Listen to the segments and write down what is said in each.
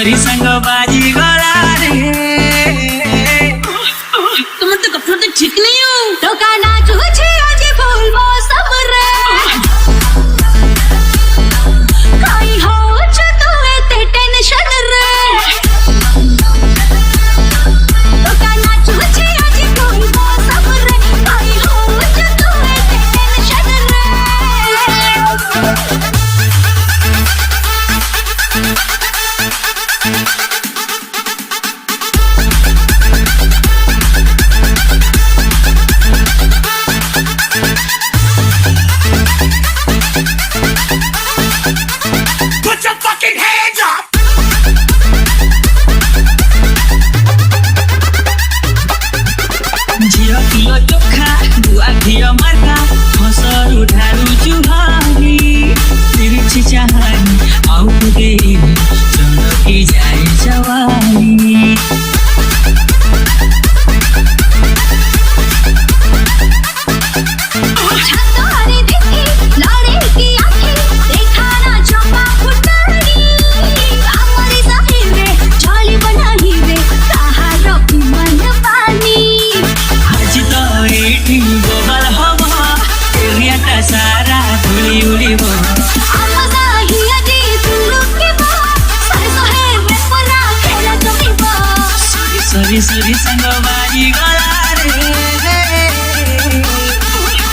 सरी संग बाजी गला रे तुम तो कपड़ों तो ठीक नहीं हो तो का नाच हो छे आज बोलबो सब रे काई हो छ तो ते टेंशन रे तो का नाच हो छे आज बोलबो सब रे काई हो छ तो ते टेंशन रे Put your fucking hands up! झियो पियो चोखा दुआ घियो मर्का फसर उठारू चुहानी तिरछी चाहनी आउ दे चढ़की जाए जवानी छातारे देखी लाड़े की आँखें देखा ना चंपा फुटानी हमारी साहिबे जाली बनाई रे कहाँ रखी मन पानी आज तो एठी गोबर हवा एरियाटा सारा धुली उड़ी हो आमदा ही अजी तुलु के बा सहे सहे में परा खेला जमी बा सरी सरी संग बाजी गला रे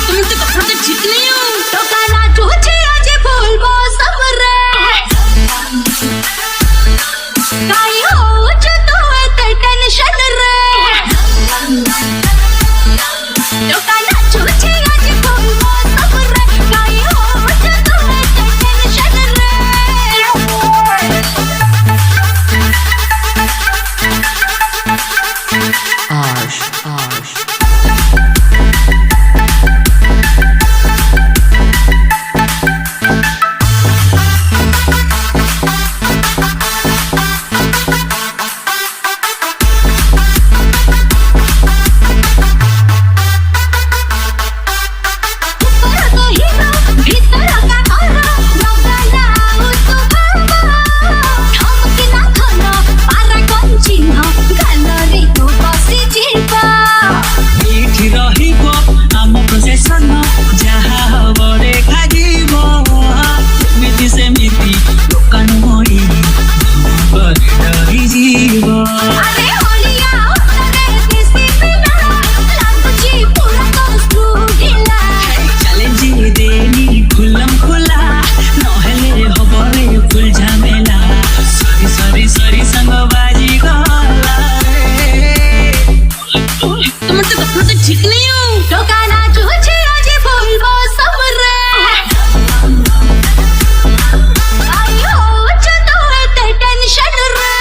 तुम तो कपड़ों तो ठीक नहीं हो तो का नाच हो छे आज बोलबो सब रे काई हो छ तो ते टेंशन रे तो का नाच हो छे आज बोलबो सब रे काई हो छ तो ते टेंशन रे ऊपर तो हीरो भीतर का औरा नौका उस बाबा ठमकी ना खनो पारा कंची न गलरी तो बसी जीवा एठी रहिबो आम प्रोसेसन जहा हबरे खाजिबो मिति से मिति लोकान होई बरे डरी जीवो अरे होलिया उतरे किसी बिना लागुची पूरा तो स्टूडिला चैलेंज देनी खुलम खुला नहले हबरे फुल झमेला सरी सरी सरी संग बाजी गला रे तुम तो कपड़ों तो ठीक नहीं हो तो का नाच हो छे आज बोलबो सब रे काई हो छ तो ते टेंशन रे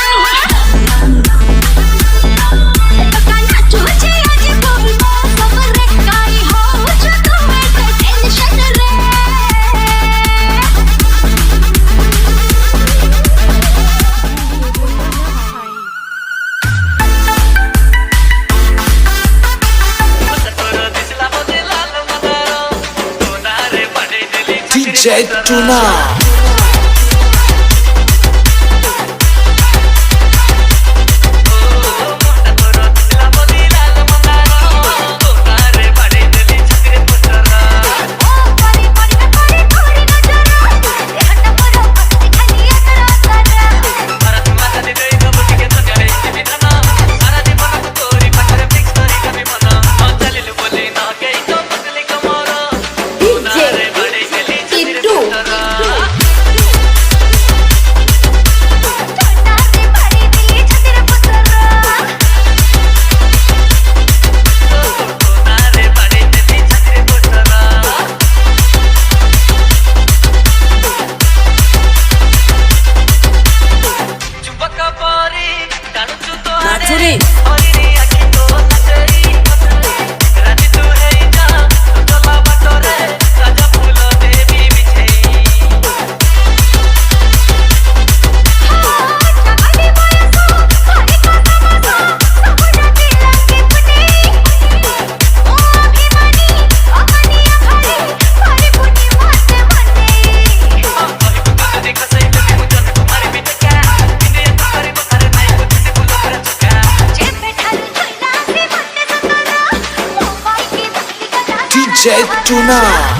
तो का नाच हो छे आज बोलबो सब रे काई हो छ तो ते टेंशन रे DJ Tuna. Itu DJ Tuna.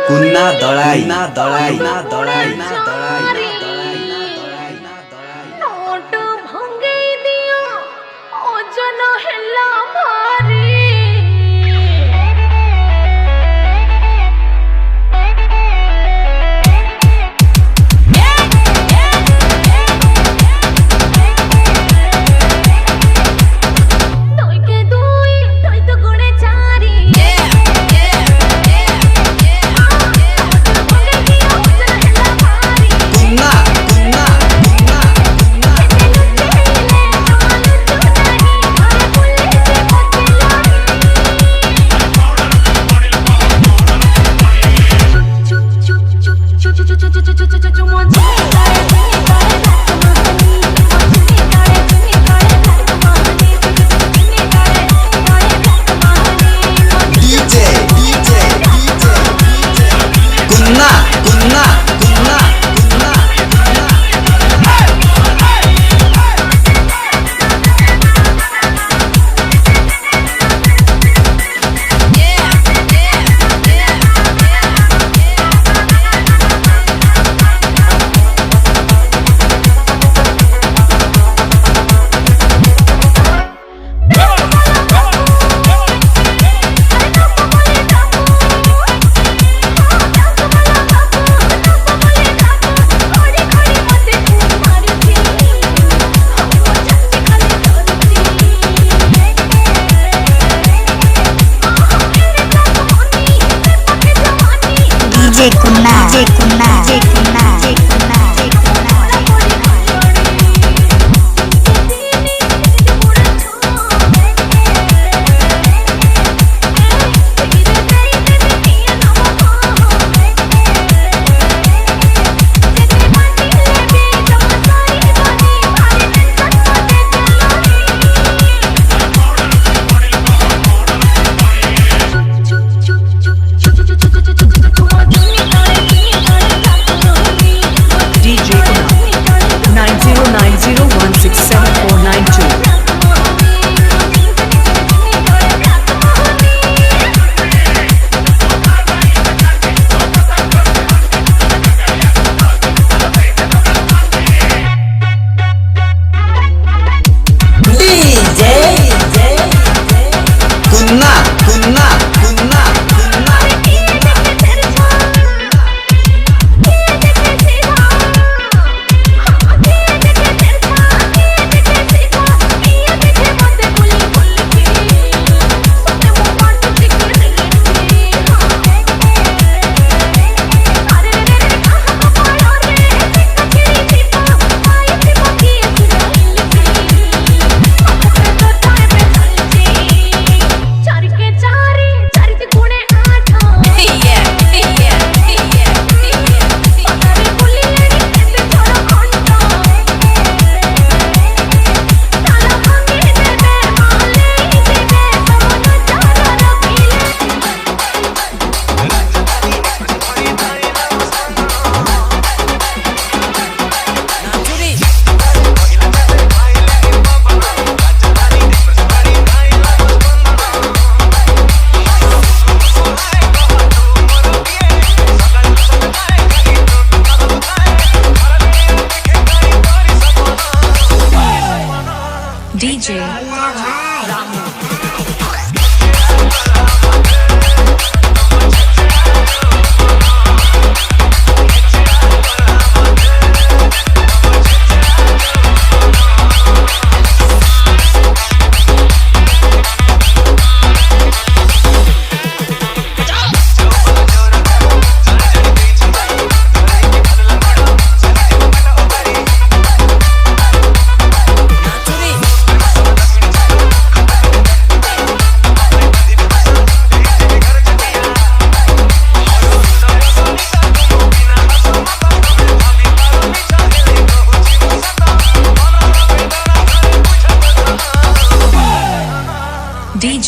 कुन्ना दड़ाई ना दड़ाई ना दड़ाई ना दड़ाई नोट भंगे दिया ओजन हेला भारी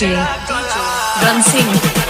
DJ Ram Singh.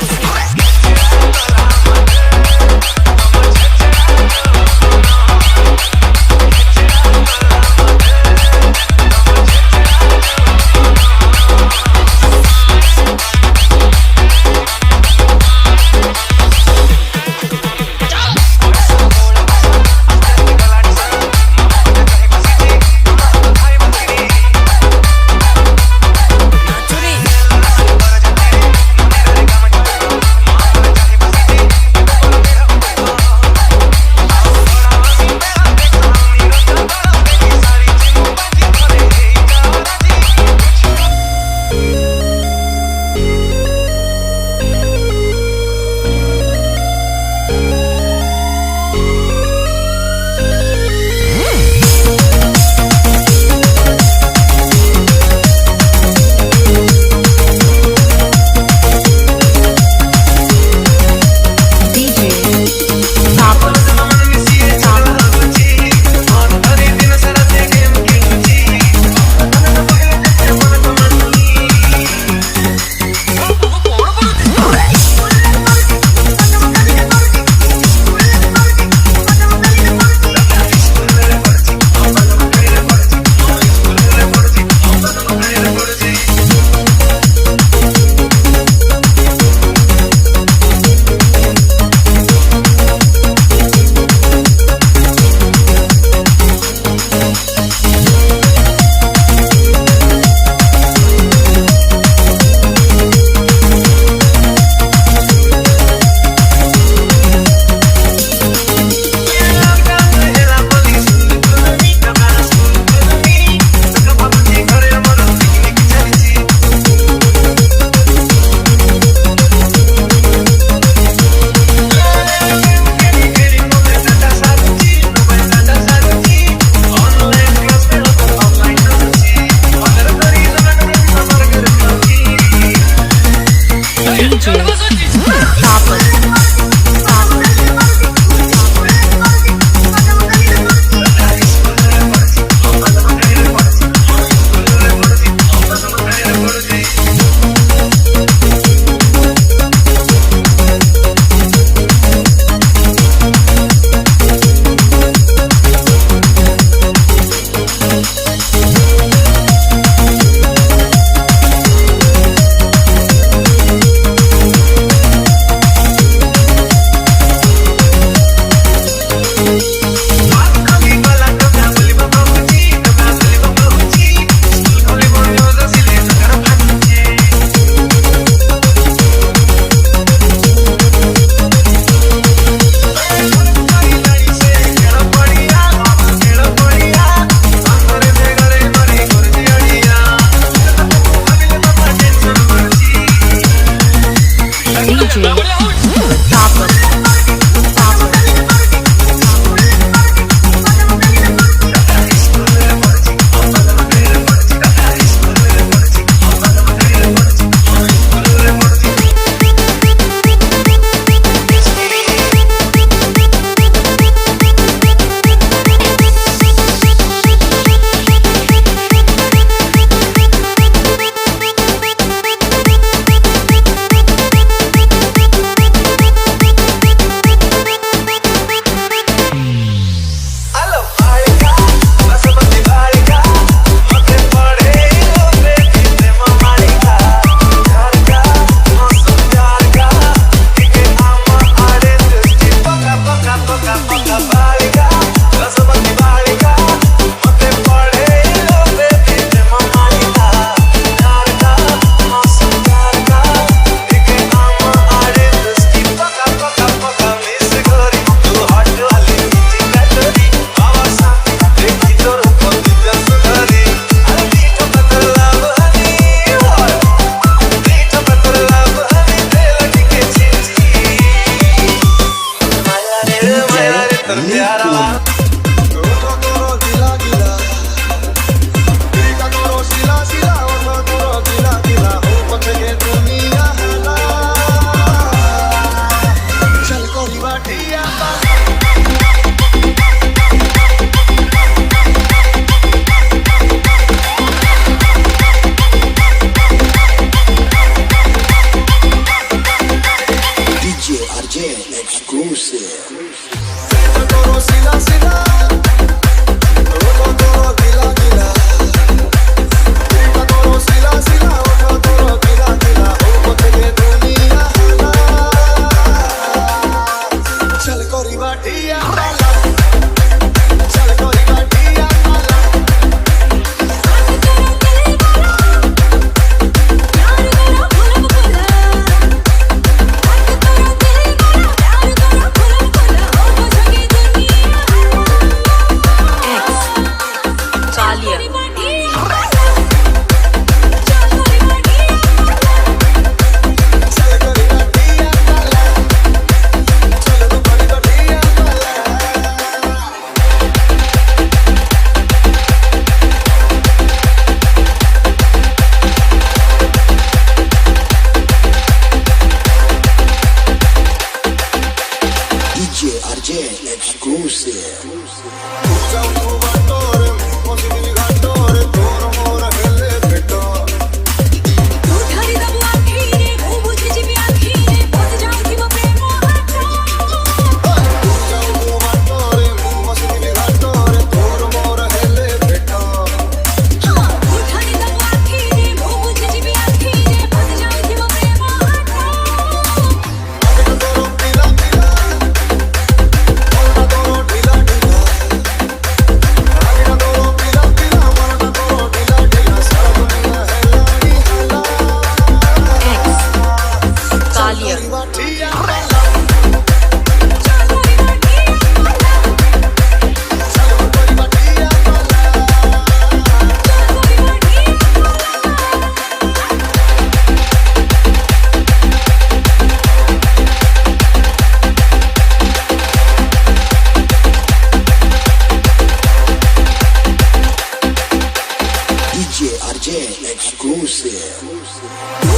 DJ exclusive.